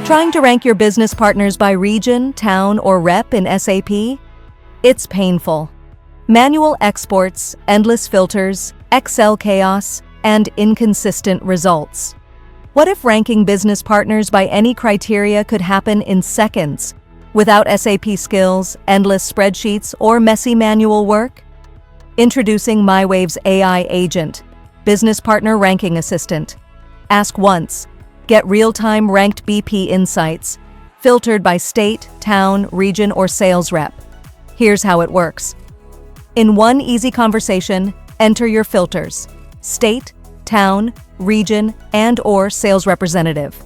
Trying to rank your business partners by region, town, or rep in SAP? It's painful. Manual exports, endless filters, Excel chaos, and inconsistent results. What if ranking business partners by any criteria could happen in seconds, without SAP skills, endless spreadsheets, or messy manual work? Introducing MyWave's AI agent, Business Partner Ranking Assistant. Ask once, get real-time ranked BP insights, filtered by state, town, region, or sales rep. Here's how it works. In one easy conversation, enter your filters: state, town, region, and/or sales representative.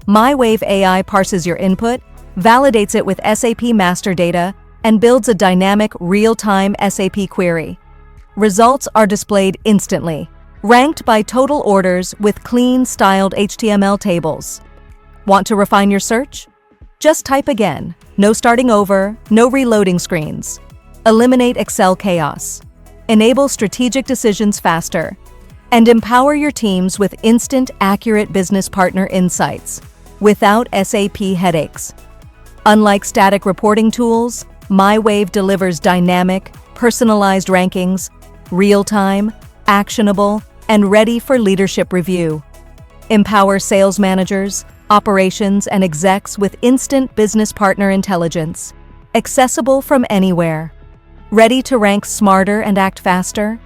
MyWave AI parses your input, validates it with SAP master data, and builds a dynamic, real-time SAP query. Results are displayed instantly, ranked by total orders with clean, styled HTML tables. Want to refine your search? Just type again. No starting over, no reloading screens. Eliminate Excel chaos. Enable strategic decisions faster. And empower your teams with instant, accurate business partner insights, without SAP headaches. Unlike static reporting tools, MyWave delivers dynamic, personalized rankings, real-time, actionable, and ready for leadership review. Empower sales managers, operations, and execs with instant business partner intelligence, accessible from anywhere. Ready to rank smarter and act faster?